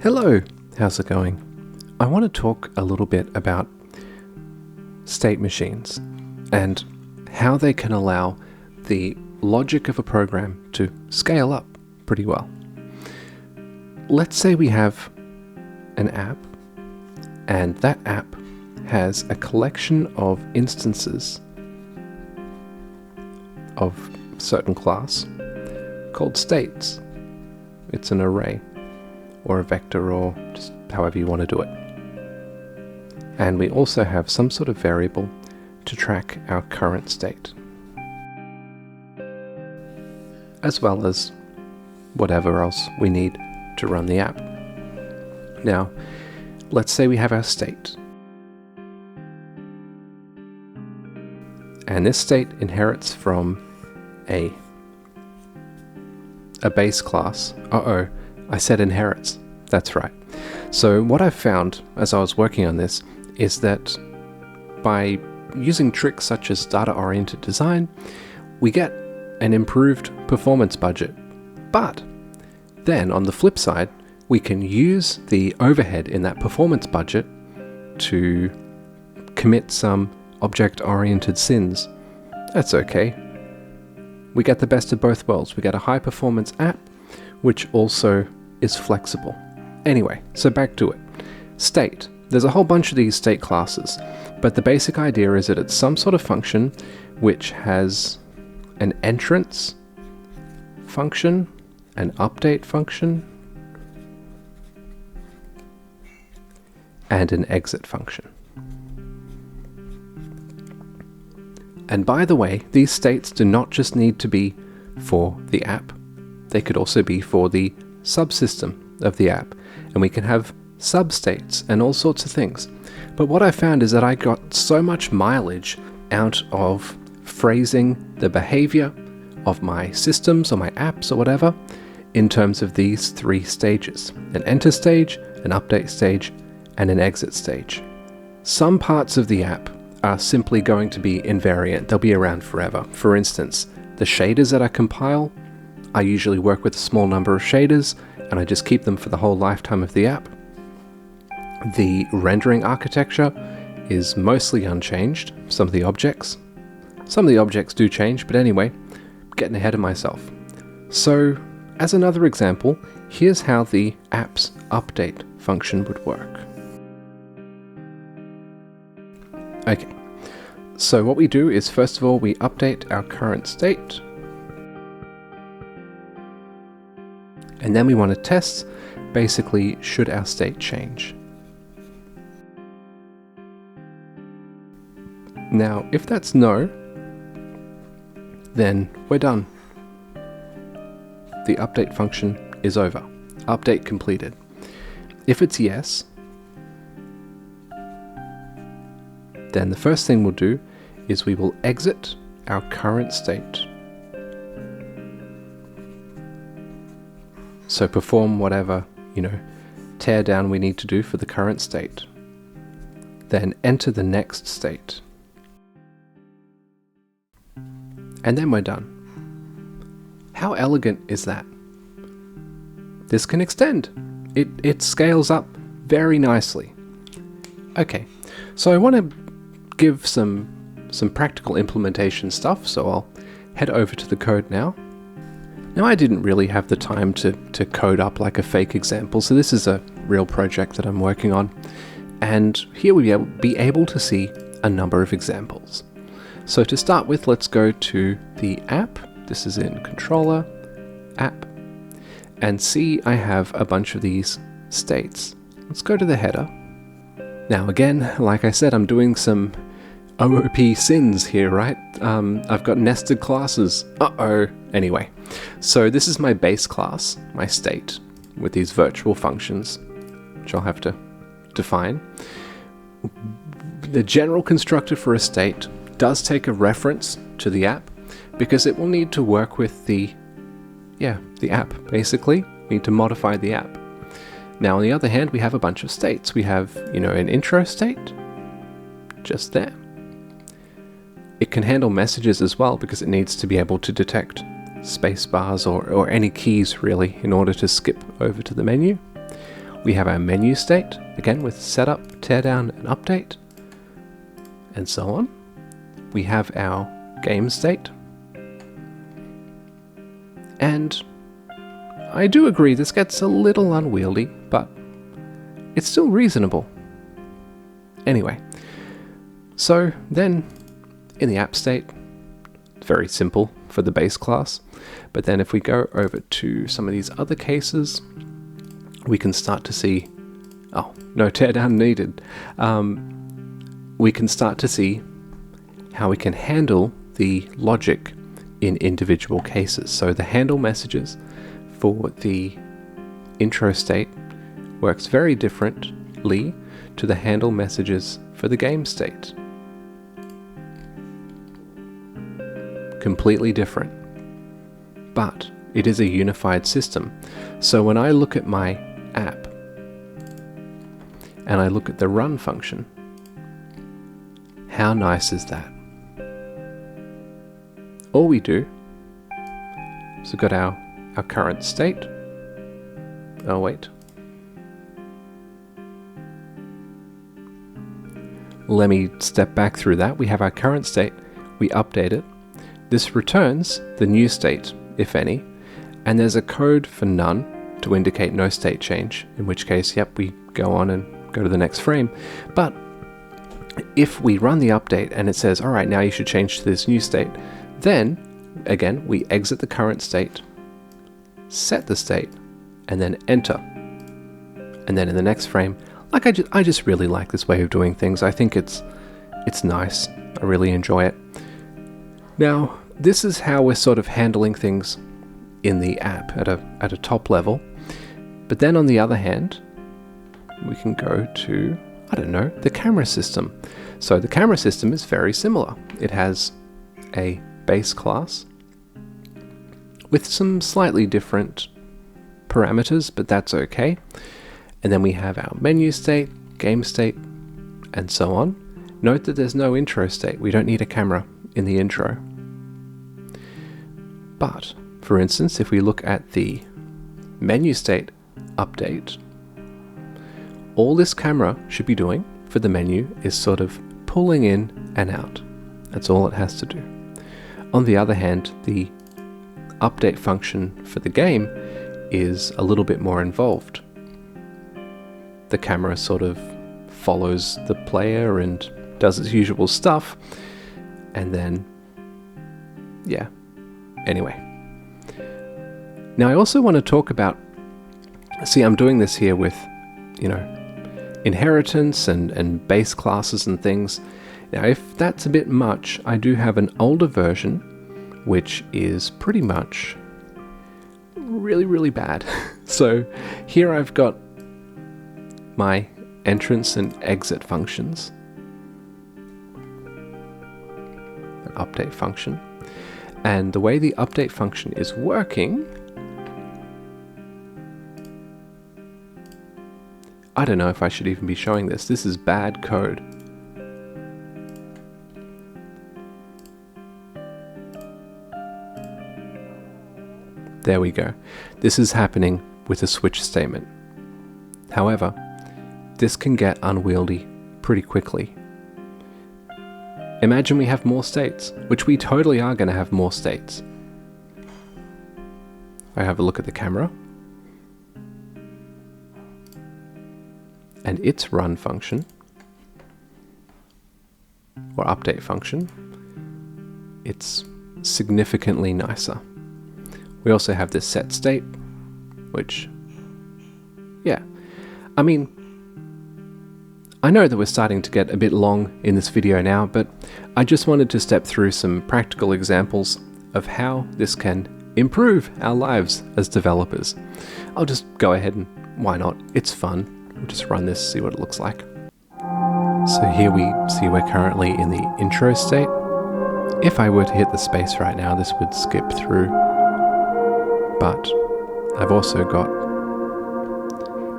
Hello, how's it going? I want to talk a little bit about state machines and how they can allow the logic of a program to scale up pretty well. Let's say we have an app, and that app has a collection of instances of certain class called states. It's an array or a vector, or just however you want to do it. And we also have some sort of variable to track our current state, as well as whatever else we need to run the app. Now, let's say we have our state, and this state inherits from a base class. I said inherits. That's right. So what I've found as I was working on this is that by using tricks such as data-oriented design, we get an improved performance budget. But then on the flip side, we can use the overhead in that performance budget to commit some object-oriented sins. That's okay. We get the best of both worlds. We get a high-performance app, which also is flexible. Anyway, so back to it. State. There's a whole bunch of these state classes, but the basic idea is that it's some sort of function which has an entrance function, an update function, and an exit function. And by the way, these states do not just need to be for the app. They could also be for the subsystem of the app, and we can have substates and all sorts of things. But what I found is that I got so much mileage out of phrasing the behavior of my systems or my apps or whatever in terms of these three stages: an enter stage, an update stage, and an exit stage. Some parts of the app are simply going to be invariant. They'll be around forever. For instance, the shaders that I compile, I usually work with a small number of shaders, and I just keep them for the whole lifetime of the app. The rendering architecture is mostly unchanged. Some of the objects do change, but anyway, I'm getting ahead of myself. So, as another example, here's how the app's update function would work. Okay, so what we do is, first of all, we update our current state, and then we want to test, basically, should our state change. Now, if that's no, then we're done. The update function is over. Update completed. If it's yes, then the first thing we'll do is we will exit our current state. So perform whatever, tear down we need to do for the current state. Then enter the next state. And then we're done. How elegant is that? This can extend. It scales up very nicely. Okay, so I want to give some practical implementation stuff, so I'll head over to the code now. Now, I didn't really have the time to code up like a fake example, so this is a real project that I'm working on. And here we'll be able to see a number of examples. So to start with, let's go to the app. This is in controller, app, and see I have a bunch of these states. Let's go to the header. Now again, like I said, I'm doing some OOP sins here, right? I've got nested classes. Anyway, so this is my base class, my state, with these virtual functions, which I'll have to define. The general constructor for a state does take a reference to the app, because it will need to work with the app, basically. We need to modify the app. Now, on the other hand, we have a bunch of states. We have, an intro state, just there. It can handle messages as well, because it needs to be able to detect space bars or any keys, really, in order to skip over to the menu. We have our menu state, again with setup, teardown, and update, and so on. We have our game state. And I do agree this gets a little unwieldy, but it's still reasonable. Anyway, so then in the app state, it's very simple for the base class. But then if we go over to some of these other cases, we can start to see, oh, no teardown needed. We can start to see how we can handle the logic in individual cases. So the handle messages for the intro state works very differently to the handle messages for the game state. Completely different. But it is a unified system. So when I look at my app and I look at the run function, how nice is that? All we do is we've got our current state. Oh wait. Let me step back through that. We have our current state, we update it. This returns the new state, if any, and there's a code for none to indicate no state change, in which case, yep, we go on and go to the next frame. But if we run the update and it says, all right, now you should change to this new state, then again, we exit the current state, set the state, and then enter. And then in the next frame, like I just really like this way of doing things. I think it's nice. I really enjoy it. Now, this is how we're sort of handling things in the app at a top level. But then on the other hand, we can go to, I don't know, the camera system. So the camera system is very similar. It has a base class with some slightly different parameters, but that's okay. And then we have our menu state, game state, and so on. Note that there's no intro state. We don't need a camera in the intro. But, for instance, if we look at the menu state update, all this camera should be doing for the menu is sort of pulling in and out. That's all it has to do. On the other hand, the update function for the game is a little bit more involved. The camera sort of follows the player and does its usual stuff, and then, yeah. Anyway. Now I also want to talk about, see, I'm doing this here with, inheritance and base classes and things. Now if that's a bit much, I do have an older version, which is pretty much really, really bad. So here I've got my entrance and exit functions, an update function, and the way the update function is working, I don't know if I should even be showing this. This is bad code. There we go. This is happening with a switch statement. However, this can get unwieldy pretty quickly. Imagine we have more states, which we totally are going to have more states. I have a look at the camera, and its run function, or update function, it's significantly nicer. We also have this set state, which, yeah, I mean, I know that we're starting to get a bit long in this video now, but I just wanted to step through some practical examples of how this can improve our lives as developers. I'll just go ahead and why not? It's fun. We'll just run this, see what it looks like. So here we see we're currently in the intro state. If I were to hit the space right now, this would skip through. But I've also got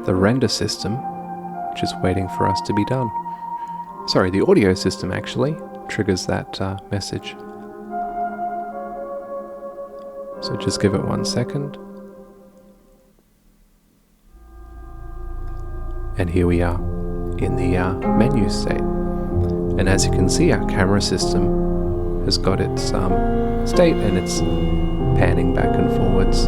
the render system, which is waiting for us to be done. Sorry, the audio system actually triggers that message. So just give it 1 second. And here we are in the menu state. And as you can see, our camera system has got its state, and it's panning back and forwards.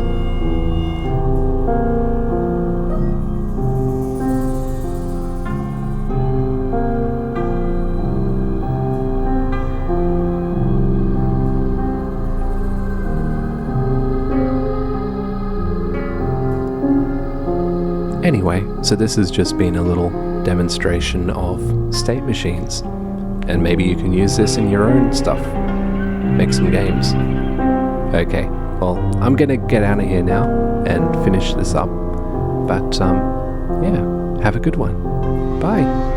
Anyway, so this has just been a little demonstration of state machines, and maybe you can use this in your own stuff. Make some games. Okay, well, I'm gonna get out of here now and finish this up, but yeah, have a good one. Bye.